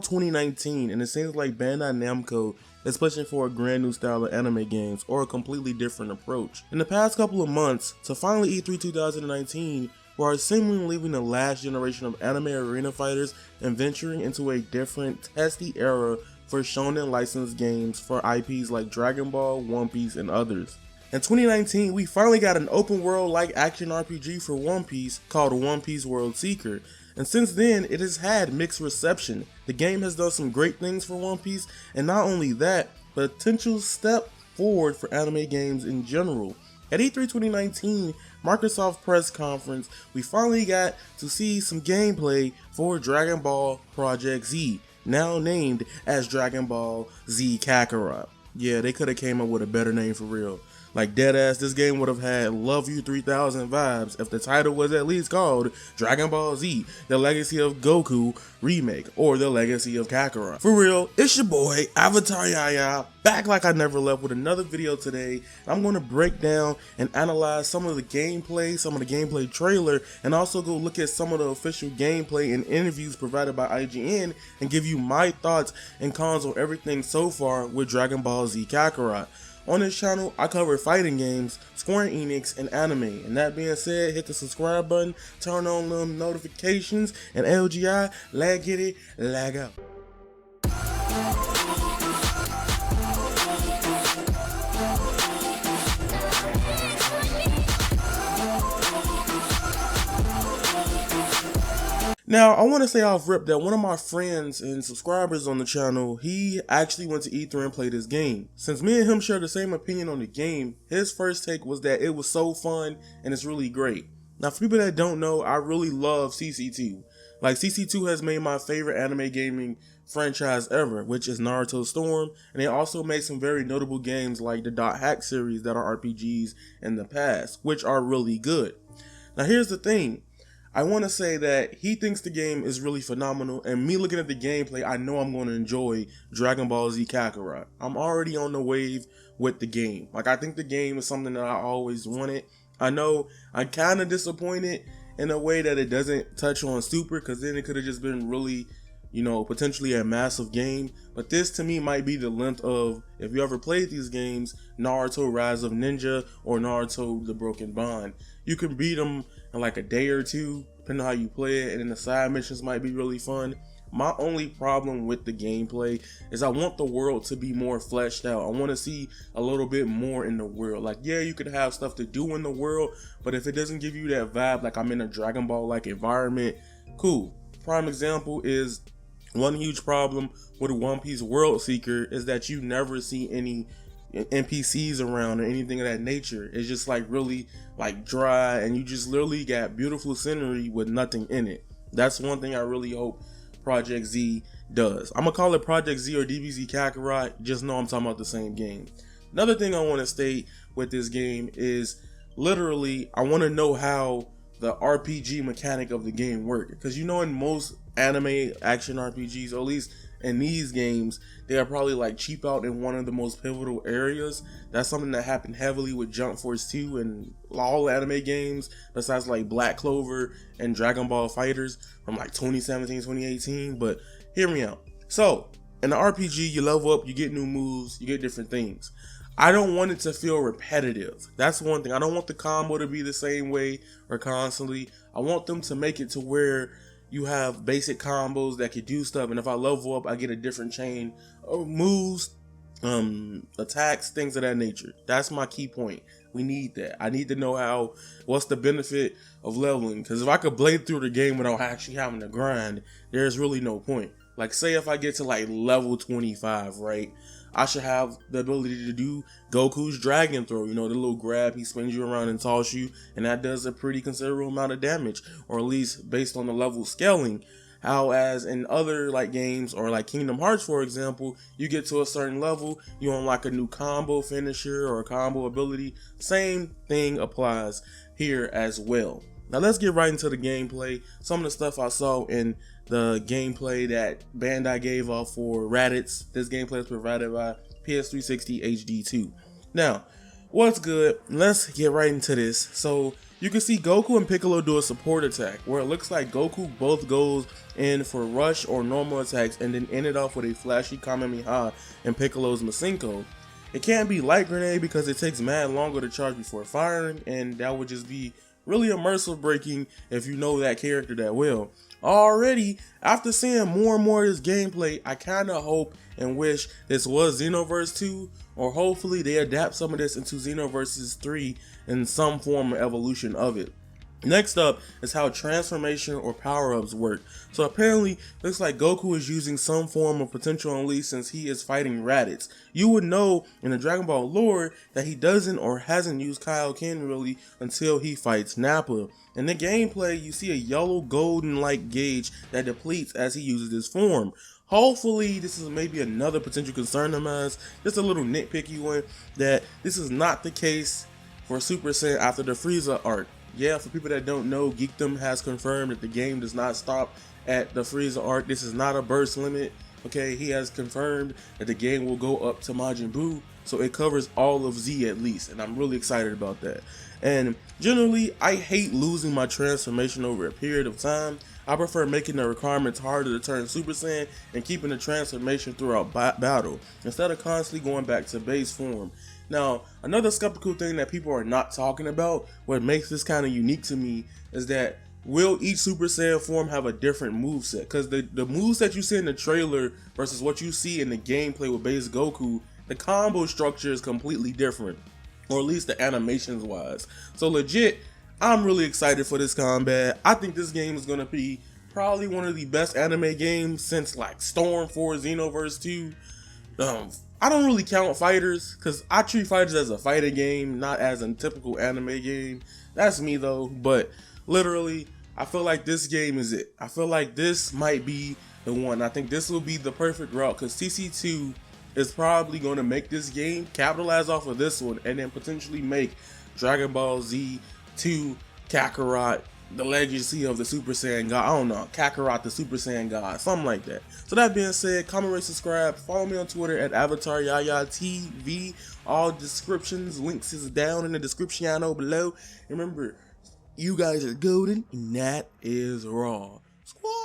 2019 and it seems like Bandai Namco is pushing for a brand new style of anime games or a completely different approach. In the past couple of months, to finally E3 2019, we are seemingly leaving the last generation of anime arena fighters and venturing into a different, testy era for shonen licensed games for IPs like Dragon Ball, One Piece, and others. In 2019, we finally got an open world like action RPG for One Piece called One Piece World Seeker, and since then it has had mixed reception. The game has done some great things for One Piece, and not only that, but a potential step forward for anime games in general. At E3 2019 Microsoft press conference, we finally got to see some gameplay for Dragon Ball Project Z, now named as Dragon Ball Z Kakarot. Yeah, they could have came up with a better name for real. Like deadass, this game would have had Love You 3000 vibes if the title was at least called Dragon Ball Z, The Legacy of Goku Remake, or The Legacy of Kakarot. For real, it's your boy, Avataryaya, back like I never left with another video today. I'm going to break down and analyze some of the gameplay, some of the gameplay trailer, and also go look at some of the official gameplay and interviews provided by IGN and give you my thoughts and cons on everything so far with Dragon Ball Z Kakarot. On this channel, I cover fighting games, Square Enix, and anime. And that being said, hit the subscribe button, turn on them notifications, and LGI, lag get it, lag out. Now, I want to say off rip that one of my friends and subscribers on the channel, he actually went to E3 and played this game. Since me and him share the same opinion on the game, his first take was that it was so fun and it's really great. Now, for people that don't know, I really love CC2. Like, CC2 has made my favorite anime gaming franchise ever, which is Naruto Storm, and they also made some very notable games like the Dot Hack series that are RPGs in the past, which are really good. Now, here's the thing. I want to say that he thinks the game is really phenomenal, and me looking at the gameplay, I know I'm going to enjoy Dragon Ball Z Kakarot. I'm already on the wave with the game. Like, I think the game is something that I always wanted. I know I'm kind of disappointed in a way that it doesn't touch on Super, because then it could have just been really, you know, potentially a massive game. But this to me might be the length of, if you ever played these games, Naruto Rise of Ninja or Naruto The Broken Bond. You can beat them in like a day or two, depending on how you play it, and then the side missions might be really fun. My only problem with the gameplay is I want the world to be more fleshed out. I want to see a little bit more in the world. Like, yeah, you could have stuff to do in the world, but if it doesn't give you that vibe, like I'm in a Dragon Ball like environment, cool. Prime example is one huge problem with One Piece World Seeker is that you never see any NPCs around or anything of that nature. It's just like really like dry, and you just literally got beautiful scenery with nothing in it. That's one thing I really hope Project Z does. I'm gonna call it Project Z or DBZ Kakarot, just know I'm talking about the same game. Another thing I want to state with this game is literally I want to know how the RPG mechanic of the game work, because you know in most anime action RPGs, or at least in these games, they are probably like cheap out in one of the most pivotal areas. That's something that happened heavily with Jump Force 2 and all anime games besides like Black Clover and Dragon Ball Fighters from like 2017, 2018. But hear me out. So in the RPG, you level up, you get new moves, you get different things. I don't want it to feel repetitive. That's one thing. I don't want the combo to be the same way or constantly. I want them to make it to where you have basic combos that can do stuff, and if I level up, I get a different chain of moves, attacks, things of that nature. That's my key point. We need that. I need to know what's the benefit of leveling, because if I could blade through the game without actually having to grind, there's really no point. Like, say if I get to like level 25, right? I should have the ability to do Goku's Dragon Throw, you know, the little grab, he spins you around and toss you, and that does a pretty considerable amount of damage, or at least based on the level scaling. How as in other like games or like Kingdom Hearts, for example, you get to a certain level, you unlock a new combo finisher or a combo ability. Same thing applies here as well. Now let's get right into the gameplay. Some of the stuff I saw in the gameplay that Bandai gave off for Raditz. This gameplay is provided by PS360 HD2. Now, what's good? Let's get right into this. So You can see Goku and Piccolo do a support attack, where it looks like Goku both goes in for rush or normal attacks and then ended off with a flashy Kamehameha in Piccolo's Masenko. It can't be Light Grenade because it takes mad longer to charge before firing, and that would just be really immersive breaking if you know that character that well. Already, after seeing more and more of this gameplay, I kinda hope and wish this was Xenoverse 2, or hopefully they adapt some of this into Xenoverse 3 in some form or evolution of it. Next up is how transformation or power-ups work. So apparently, looks like Goku is using some form of potential unleash since he is fighting Raditz. You would know in the Dragon Ball lore that he doesn't or hasn't used Kaioken really until he fights Nappa. In the gameplay, you see a yellow golden light gauge that depletes as he uses his form. Hopefully, this is maybe another potential concern of mine, just a little nitpicky one, that this is not the case for Super Saiyan after the Frieza arc. Yeah, for people that don't know, Geekdom has confirmed that the game does not stop at the Frieza arc. This is not a burst limit. Okay, he has confirmed that the game will go up to Majin Buu, so it covers all of Z at least, and I'm really excited about that. And generally, I hate losing my transformation over a period of time. I prefer making the requirements harder to turn Super Saiyan and keeping the transformation throughout battle, instead of constantly going back to base form. Now, another skeptical thing that people are not talking about, what makes this kind of unique to me, is that will each Super Saiyan form have a different moveset? Because the moveset you see in the trailer versus what you see in the gameplay with base Goku, the combo structure is completely different, or at least the animations wise. So legit, I'm really excited for this combat. I think this game is going to be probably one of the best anime games since like Storm 4 Xenoverse 2. I don't really count fighters because I treat fighters as a fighting game, not as a typical anime game. That's me though, but literally, I feel like this game is it. I feel like this might be the one. I think this will be the perfect route because TC2 is probably going to make this game, capitalize off of this one, and then potentially make Dragon Ball Z 2 Kakarot the legacy of the Super Saiyan God. I don't know, Kakarot the Super Saiyan God, something like that. So that being said, comment, rate, subscribe, follow me on Twitter at avataryayaTV. All descriptions, links is down in the description below. Remember, you guys are golden, and that is raw. Squad.